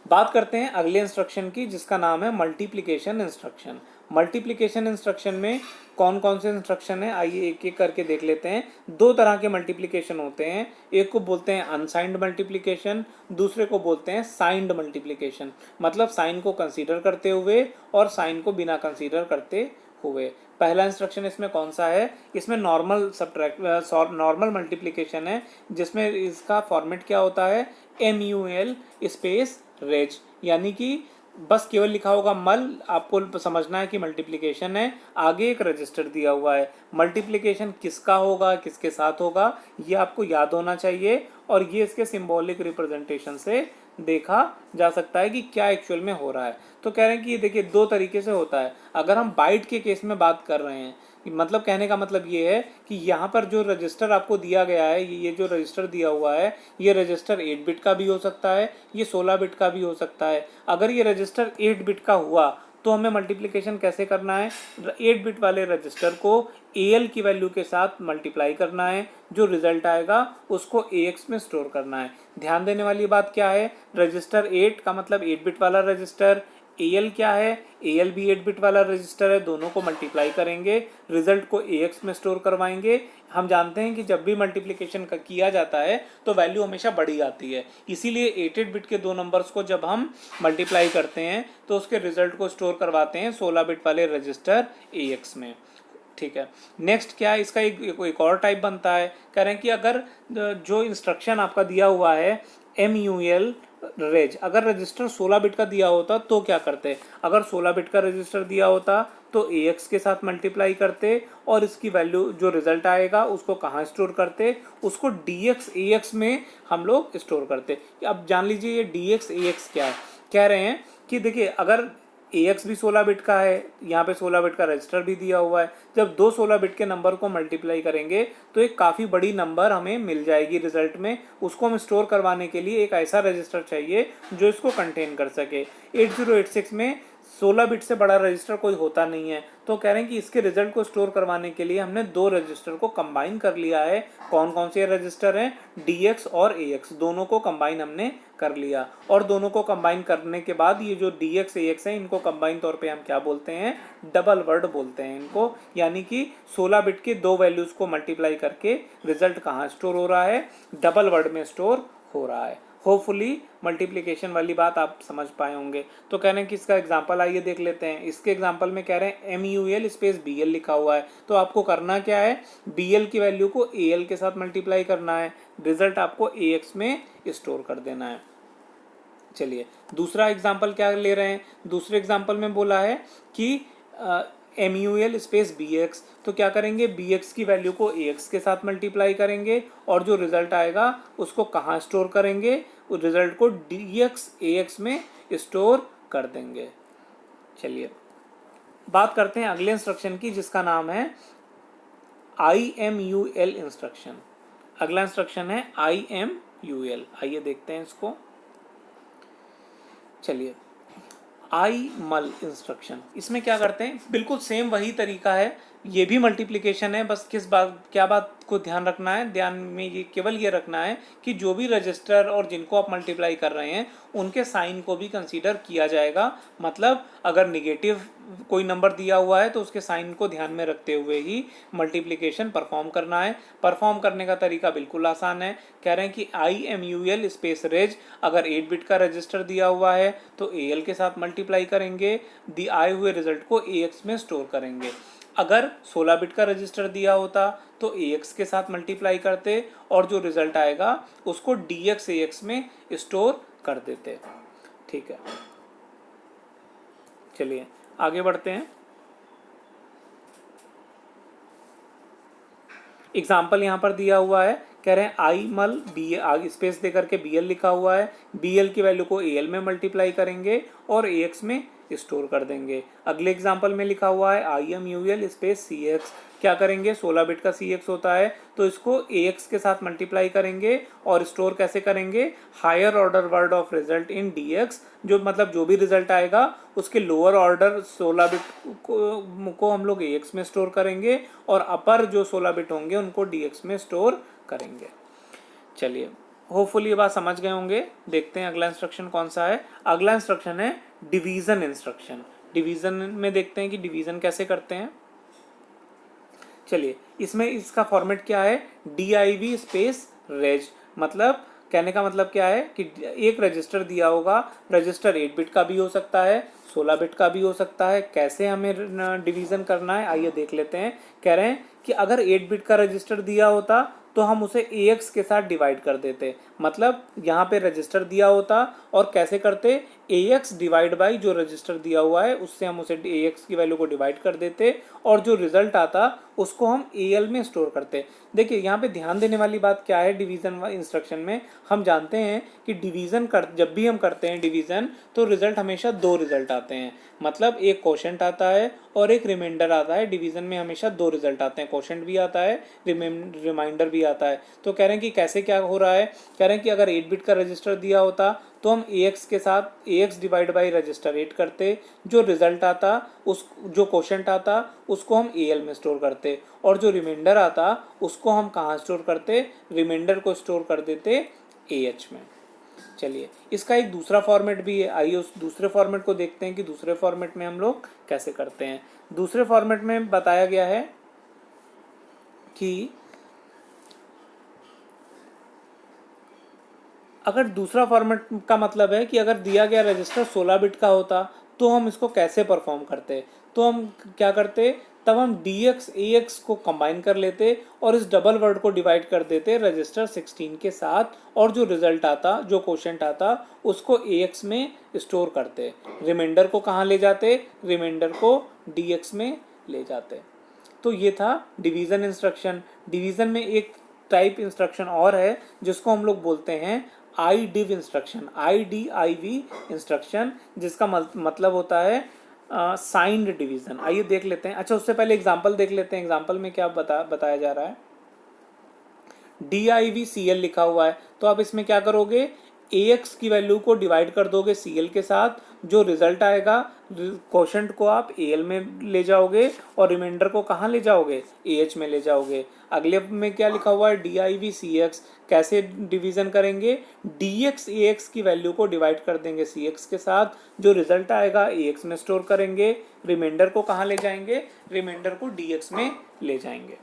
बात करते हैं अगले इंस्ट्रक्शन की जिसका नाम है मल्टीप्लिकेशन इंस्ट्रक्शन। मल्टीप्लिकेशन इंस्ट्रक्शन में कौन कौन से इंस्ट्रक्शन है, आइए एक एक करके देख लेते हैं। 2 तरह के मल्टीप्लिकेशन होते हैं, एक को बोलते हैं अनसाइंड मल्टीप्लिकेशन, दूसरे को बोलते हैं साइंड मल्टीप्लिकेशन। मतलब साइन को कंसीडर करते हुए और साइन को बिना कंसीडर करते हुए। पहला इंस्ट्रक्शन इसमें कौन सा है, इसमें नॉर्मल मल्टीप्लिकेशन है, जिसमें इसका फॉर्मेट क्या होता है, MUL स्पेस रेज, यानी कि बस केवल लिखा होगा मल, आपको समझना है कि मल्टीप्लिकेशन है, आगे एक रजिस्टर दिया हुआ है। मल्टीप्लिकेशन किसका होगा, किसके साथ होगा, ये आपको याद होना चाहिए और ये इसके सिंबॉलिक रिप्रेजेंटेशन से देखा जा सकता है कि क्या एक्चुअल में हो रहा है। तो कह रहे हैं कि ये देखिए दो तरीके से होता है। अगर हम बाइट के केस में बात कर रहे हैं, मतलब कहने का मतलब ये है कि यहाँ पर जो रजिस्टर आपको दिया गया है, ये जो रजिस्टर दिया हुआ है, ये रजिस्टर 8 बिट का भी हो सकता है, ये 16 बिट का भी हो सकता है। अगर ये रजिस्टर 8 बिट का हुआ तो हमें मल्टीप्लिकेशन कैसे करना है, 8 बिट वाले रजिस्टर को AL की वैल्यू के साथ मल्टीप्लाई करना है, जो रिजल्ट आएगा उसको AX में स्टोर करना है। ध्यान देने वाली बात क्या है, रजिस्टर 8 का मतलब 8 बिट वाला रजिस्टर, AL क्या है, AL भी 8 बिट वाला रजिस्टर है, दोनों को मल्टीप्लाई करेंगे, रिजल्ट को AX में स्टोर करवाएंगे। हम जानते हैं कि जब भी मल्टीप्लिकेशन का किया जाता है तो वैल्यू हमेशा बड़ी आती है, इसीलिए 8 बिट के दो नंबर्स को जब हम मल्टीप्लाई करते हैं तो उसके रिजल्ट को स्टोर करवाते हैं 16 बिट वाले रजिस्टर AX में। ठीक है, नेक्स्ट क्या है, इसका एक और टाइप बनता है। कह रहे हैं कि अगर जो इंस्ट्रक्शन आपका दिया हुआ है MUL रेज, अगर रजिस्टर 16 बिट का दिया होता तो क्या करते, अगर 16 बिट का रजिस्टर दिया होता तो AX के साथ मल्टीप्लाई करते और इसकी वैल्यू जो रिजल्ट आएगा उसको कहाँ स्टोर करते, उसको DX AX में हम लोग स्टोर करते। अब जान लीजिए ये DX AX क्या है। कह रहे हैं कि देखिए अगर AX भी 16 बिट का है, यहाँ पे 16 बिट का रजिस्टर भी दिया हुआ है, जब दो 16 बिट के नंबर को मल्टीप्लाई करेंगे तो एक काफ़ी बड़ी नंबर हमें मिल जाएगी रिजल्ट में। उसको हम स्टोर करवाने के लिए एक ऐसा रजिस्टर चाहिए जो इसको कंटेन कर सके। 8086 में 16 बिट से बड़ा रजिस्टर कोई होता नहीं है, तो कह रहे हैं कि इसके रिजल्ट को स्टोर करवाने के लिए हमने दो रजिस्टर को कंबाइन कर लिया है। कौन कौन से रजिस्टर हैं, DX और AX, दोनों को कंबाइन हमने कर लिया। और दोनों को कंबाइन करने के बाद ये जो DX AX है इनको कंबाइन तौर पे हम क्या बोलते हैं, डबल वर्ड बोलते हैं इनको। यानी कि 16 बिट के दो वैल्यूज को मल्टीप्लाई करके रिजल्ट कहाँ स्टोर हो रहा है, डबल वर्ड में स्टोर हो रहा है। होपफुली मल्टीप्लिकेशन वाली बात आप समझ पाए होंगे। तो कह रहे हैं कि इसका एग्जांपल आइए देख लेते हैं। इसके एग्जांपल में कह रहे हैं MUL स्पेस BL लिखा हुआ है, तो आपको करना क्या है, BL की वैल्यू को AL के साथ मल्टीप्लाई करना है, रिजल्ट आपको AX में स्टोर कर देना है। चलिए दूसरा एग्जांपल क्या ले रहे हैं, दूसरे एग्जांपल में बोला है कि MUL स्पेस BX, तो क्या करेंगे, BX की वैल्यू को AX के साथ मल्टीप्लाई करेंगे और जो रिजल्ट आएगा उसको कहाँ स्टोर करेंगे, उस रिजल्ट को DX AX में स्टोर कर देंगे। चलिए बात करते हैं अगले इंस्ट्रक्शन की जिसका नाम है IMUL इंस्ट्रक्शन। अगला इंस्ट्रक्शन है IMUL, आइए देखते हैं इसको। चलिए IMUL इंस्ट्रक्शन, इसमें क्या करते हैं, बिल्कुल सेम वही तरीका है, ये भी मल्टीप्लिकेशन है। बस क्या बात को ध्यान रखना है, ध्यान में ये केवल ये रखना है कि जो भी रजिस्टर और जिनको आप मल्टीप्लाई कर रहे हैं उनके साइन को भी कंसीडर किया जाएगा। मतलब अगर निगेटिव कोई नंबर दिया हुआ है तो उसके साइन को ध्यान में रखते हुए ही मल्टीप्लिकेशन परफॉर्म करना है। परफॉर्म करने का तरीका बिल्कुल आसान है। कह रहे हैं कि IMUL स्पेस रेज, अगर 8 बिट का रजिस्टर दिया हुआ है तो AL के साथ मल्टीप्लाई करेंगे, आए हुए रिजल्ट को AX में स्टोर करेंगे। अगर 16 बिट का रजिस्टर दिया होता तो AX के साथ मल्टीप्लाई करते और जो रिजल्ट आएगा उसको DX AX में स्टोर कर देते। ठीक है, चलिए आगे बढ़ते हैं। एग्जाम्पल यहाँ पर दिया हुआ है, कह रहे हैं IMUL BL, आगे स्पेस दे करके BL लिखा हुआ है, BL की वैल्यू को AL में मल्टीप्लाई करेंगे और AX में स्टोर कर देंगे। अगले एग्जाम्पल में लिखा हुआ है IMUL स्पेस CX, क्या करेंगे, 16 बिट का CX होता है तो इसको AX के साथ मल्टीप्लाई करेंगे और स्टोर कैसे करेंगे, higher order word of result in DX, जो मतलब जो भी रिजल्ट आएगा उसके लोअर ऑर्डर 16 बिट को हम लोग AX में स्टोर करेंगे और अपर जो 16 बिट होंगे उनको DX में स्टोर करेंगे। चलिए होपफुली ये बात समझ गए होंगे। देखते हैं अगला इंस्ट्रक्शन कौन सा है। अगला इंस्ट्रक्शन है डिवीजन इंस्ट्रक्शन। डिवीजन में देखते हैं कि डिवीजन कैसे करते हैं। चलिए इसमें इसका फॉर्मेट क्या है, DIV स्पेस रेज, मतलब कहने का मतलब क्या है कि एक रजिस्टर दिया होगा, रजिस्टर 8 बिट का भी हो सकता है, 16 बिट का भी हो सकता है। कैसे हमें डिवीज़न करना है आइए देख लेते हैं। कह रहे हैं कि अगर 8 बिट का रजिस्टर दिया होता तो हम उसे AX के साथ डिवाइड कर देते, मतलब यहाँ पे रजिस्टर दिया होता और कैसे करते, AX डिवाइड बाई जो रजिस्टर दिया हुआ है उससे हम उसे AX की वैल्यू को डिवाइड कर देते और जो रिजल्ट आता उसको हम AL में स्टोर करते। देखिए यहाँ पे ध्यान देने वाली बात क्या है, डिवीज़न इंस्ट्रक्शन में हम जानते हैं कि डिवीज़न जब भी हम करते हैं डिवीज़न तो रिजल्ट हमेशा दो रिजल्ट आते हैं, मतलब एक क्वोशंट आता है और एक रिमाइंडर आता है। डिवीज़न में हमेशा दो रिजल्ट आते हैं, क्वोशंट भी आता है, रिमाइंडर भी आता है। तो कह रहे हैं कि कैसे क्या हो रहा है, कह रहे हैं कि अगर 8 बिट का रजिस्टर दिया होता तो हम AX के साथ AX डिवाइड बाई रजिस्टर 8 करते, जो रिजल्ट आता उस जो क्वोशंट आता उसको हम AL में स्टोर करते और जो रिमाइंडर आता उसको हम कहाँ स्टोर करते, रिमाइंडर को स्टोर कर देते AH में। चलिए इसका एक दूसरा फॉर्मेट भी है, आइए उस दूसरे फॉर्मेट को देखते हैं कि दूसरे फॉर्मेट में हम लोग कैसे करते हैं। दूसरे फॉर्मेट में बताया गया है कि अगर दूसरा फॉर्मेट का मतलब है कि अगर दिया गया रजिस्टर 16 बिट का होता तो हम इसको कैसे परफॉर्म करते, तो हम क्या करते, तब हम DX AX को कंबाइन कर लेते और इस डबल वर्ड को डिवाइड कर देते रजिस्टर 16 के साथ और जो रिजल्ट आता, जो क्वोशंट आता उसको AX में स्टोर करते, रिमाइंडर को कहाँ ले जाते, रिमाइंडर को DX में ले जाते। तो ये था डिवीज़न इंस्ट्रक्शन। डिवीज़न में एक टाइप इंस्ट्रक्शन और है जिसको हम लोग बोलते हैं IDIV इंस्ट्रक्शन, IDIV इंस्ट्रक्शन, जिसका मतलब होता है साइंड डिवीज़न। आइए देख लेते हैं। अच्छा उससे पहले एग्जांपल देख लेते हैं, एग्जांपल में क्या बताया जा रहा है। DIVCL लिखा हुआ है तो आप इसमें क्या करोगे, AX की वैल्यू को डिवाइड कर दोगे CL के साथ, जो रिजल्ट आएगा क्वोशंट को आप AL में ले जाओगे और रिमाइंडर को कहाँ ले जाओगे, AH में ले जाओगे। अगले में क्या लिखा हुआ है, DIVCX, कैसे डिवीज़न करेंगे, DX AX की वैल्यू को डिवाइड कर देंगे CX के साथ, जो रिजल्ट आएगा AX में स्टोर करेंगे, रिमाइंडर को कहाँ ले जाएंगे, रिमाइंडर को DX में ले जाएंगे।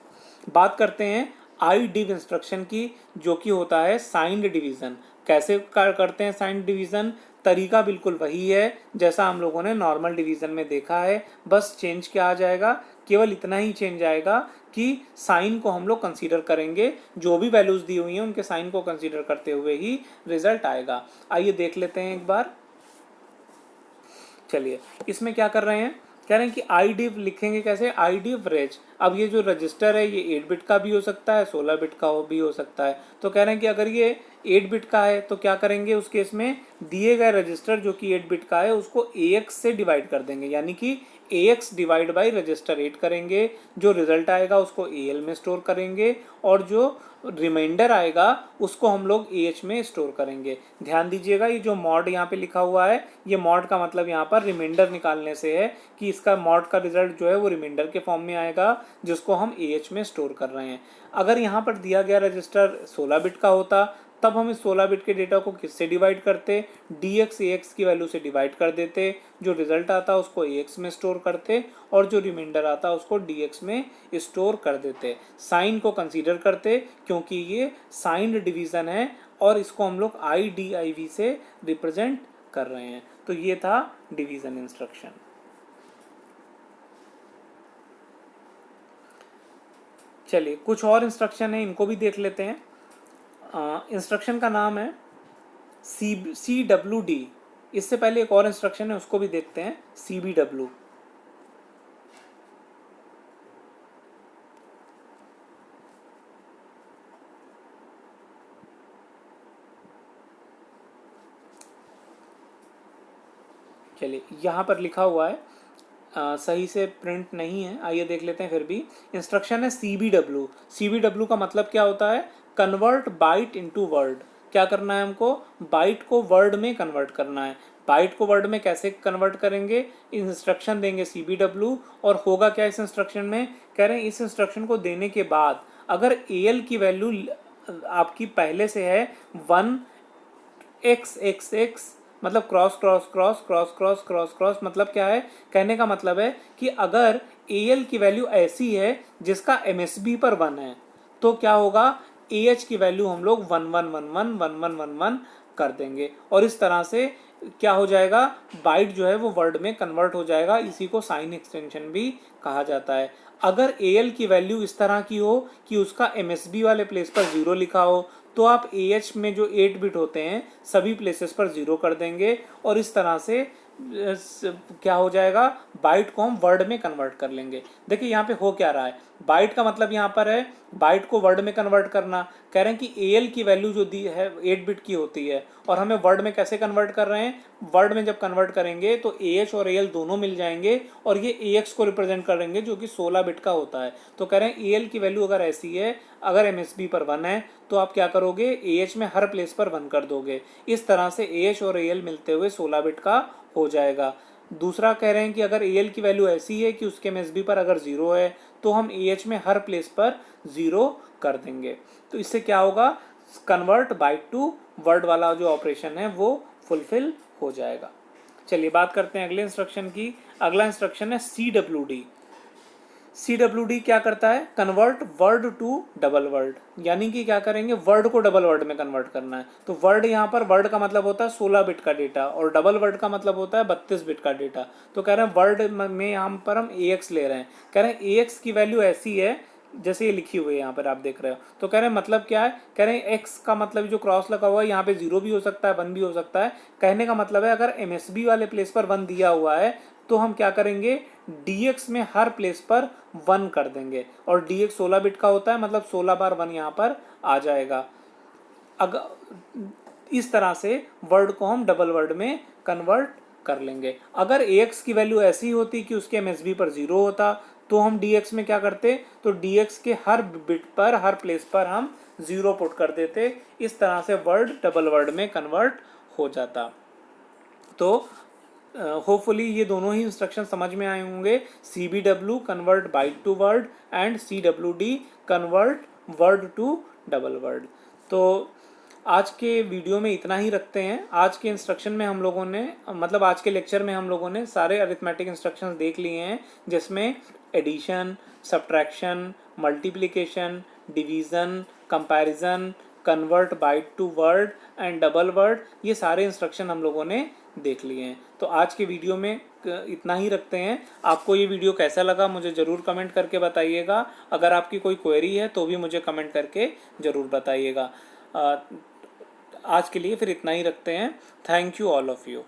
बात करते हैं IDIV इंस्ट्रक्शन की, जो कि होता है साइंड डिवीज़न। कैसे करते हैं साइंड डिवीज़न, तरीका बिल्कुल वही है जैसा हम लोगों ने नॉर्मल डिवीज़न में देखा है, बस चेंज क्या आ जाएगा, केवल इतना ही चेंज आएगा कि साइन को हम लोग कंसीडर करेंगे, जो भी वैल्यूज़ दी हुई हैं उनके साइन को कंसीडर करते हुए ही रिजल्ट आएगा। आइए देख लेते हैं एक बार। चलिए इसमें क्या कर रहे हैं, कह रहे हैं कि IDIV लिखेंगे कैसे, IDIV रेज। अब ये जो रजिस्टर है ये 8 बिट का भी हो सकता है, 16 बिट का भी हो सकता है। तो कह रहे हैं कि अगर ये 8 बिट का है तो क्या करेंगे, उस केस में दिए गए रजिस्टर जो कि 8 बिट का है उसको AX से डिवाइड कर देंगे, यानी कि AX डिवाइड बाई रजिस्टर 8 करेंगे, जो रिजल्ट आएगा उसको AL में स्टोर करेंगे और जो रिमाइंडर आएगा उसको हम लोग AH में स्टोर करेंगे। ध्यान दीजिएगा ये जो मॉड यहाँ पे लिखा हुआ है, ये मॉड का मतलब यहाँ पर रिमाइंडर निकालने से है कि इसका मॉड का रिजल्ट जो है वो रिमाइंडर के फॉर्म में आएगा जिसको हम AH में स्टोर कर रहे हैं। अगर यहाँ पर दिया गया रजिस्टर 16 बिट का होता तब हम इस 16 बिट के डेटा को किससे डिवाइड करते, DX AX की वैल्यू से डिवाइड कर देते, जो रिजल्ट आता उसको AX में स्टोर करते और जो रिमाइंडर आता उसको DX में स्टोर कर देते। साइन को कंसीडर करते क्योंकि ये साइंड डिवीज़न है और इसको हम लोग IDIV से रिप्रेजेंट कर रहे हैं। तो ये था डिवीज़न इंस्ट्रक्शन। चलिए कुछ और इंस्ट्रक्शन है, इनको भी देख लेते हैं। इंस्ट्रक्शन का नाम है CWD। इससे पहले एक और इंस्ट्रक्शन है उसको भी देखते हैं, CBW। चलिए यहाँ पर लिखा हुआ है, सही से प्रिंट नहीं है, आइए देख लेते हैं फिर भी। इंस्ट्रक्शन है CBW। CBW का मतलब क्या होता है, कन्वर्ट बाइट इनटू वर्ड। क्या करना है हमको, बाइट को वर्ड में कन्वर्ट करना है। बाइट को वर्ड में कैसे कन्वर्ट करेंगे, इंस्ट्रक्शन देंगे CBW और होगा क्या इस इंस्ट्रक्शन में, कह रहे हैं इस इंस्ट्रक्शन को देने के बाद अगर AL की वैल्यू आपकी पहले से है 1XXX, मतलब cross cross cross cross cross cross cross, मतलब क्या है, कहने का मतलब है कि अगर AL की वैल्यू ऐसी है जिसका MSB पर 1 है तो क्या होगा, AH की वैल्यू हम लोग 11111111 कर देंगे और इस तरह से क्या हो जाएगा, बाइट जो है वो वर्ड में कन्वर्ट हो जाएगा। इसी को साइन एक्सटेंशन भी कहा जाता है। अगर AL की वैल्यू इस तरह की हो कि उसका MSB वाले प्लेस पर 0 लिखा हो तो आप AH में जो 8 बिट होते हैं सभी प्लेसेस पर 0 कर देंगे और इस तरह से क्या हो जाएगा, बाइट को हम वर्ड में कन्वर्ट कर लेंगे। देखिए यहाँ पे हो क्या रहा है, बाइट का मतलब यहाँ पर है बाइट को वर्ड में कन्वर्ट करना। कह रहे हैं कि AL की वैल्यू जो दी है 8 बिट की होती है और हमें वर्ड में कैसे कन्वर्ट कर रहे हैं, वर्ड में जब कन्वर्ट करेंगे तो AH और AL दोनों मिल जाएंगे और ये AX को रिप्रेजेंट करेंगे जो कि 16 बिट का होता है। तो कह रहे हैं AL की वैल्यू अगर ऐसी है, अगर MSB पर 1 है तो आप क्या करोगे, AH में हर प्लेस पर 1 कर दोगे। इस तरह से AH और AL मिलते हुए 16 बिट का हो जाएगा। दूसरा कह रहे हैं कि अगर AL की वैल्यू ऐसी है कि उसके MSB पर अगर 0 है तो हम AH में हर प्लेस पर 0 कर देंगे। तो इससे क्या होगा, कन्वर्ट बाइट टू वर्ड वाला जो ऑपरेशन है वो फुलफिल हो जाएगा। चलिए बात करते हैं अगले इंस्ट्रक्शन की। अगला इंस्ट्रक्शन है CWD। CWD क्या करता है, convert word to double word, यानी कि क्या करेंगे, वर्ड को डबल वर्ड में कन्वर्ट करना है। तो वर्ड यहाँ पर, वर्ड का मतलब होता है 16 बिट का डेटा और डबल वर्ड का मतलब होता है 32 बिट का डेटा। तो कह रहे हैं वर्ड में यहाँ पर हम AX ले रहे हैं। कह रहे हैं AX की वैल्यू ऐसी है जैसे ये लिखी हुई है यहाँ पर आप देख रहे हो। तो कह रहे हैं मतलब क्या है, कह रहे हैं x का मतलब जो क्रॉस लगा हुआ है यहाँ पे 0 भी हो सकता है 1 भी हो सकता है। कहने का मतलब है अगर MSB वाले प्लेस पर 1 दिया हुआ है तो हम क्या करेंगे, DX में हर प्लेस पर 1 कर देंगे और DX 16 बिट का होता है, मतलब 16 बार 1 यहाँ पर आ जाएगा। अगर इस तरह से वर्ड को हम डबल वर्ड में कन्वर्ट कर लेंगे। अगर AX की वैल्यू ऐसी होती कि उसके MSB पर 0 होता तो हम DX में क्या करते, तो DX के हर बिट पर, हर प्लेस पर हम 0 पुट कर देते। इस तरह से वर्ड डबल वर्ड में कन्वर्ट हो जाता। तो होपफुली ये दोनों ही इंस्ट्रक्शन समझ में आए होंगे। CBW convert byte to word and CWD convert word to double word. तो आज के वीडियो में इतना ही रखते हैं। आज के इंस्ट्रक्शन में हम लोगों ने, मतलब आज के लेक्चर में हम लोगों ने सारे अरिथमेटिक इंस्ट्रक्शंस देख लिए हैं, जिसमें addition, subtraction, multiplication, division, comparison, convert byte to word and double word, ये सारे इंस्ट्रक्शन हम लोगों ने देख लिए हैं। तो आज के वीडियो में इतना ही रखते हैं। आपको ये वीडियो कैसा लगा मुझे ज़रूर कमेंट करके बताइएगा। अगर आपकी कोई क्वेरी है तो भी मुझे कमेंट करके ज़रूर बताइएगा। आज के लिए फिर इतना ही रखते हैं। Thank you all of you.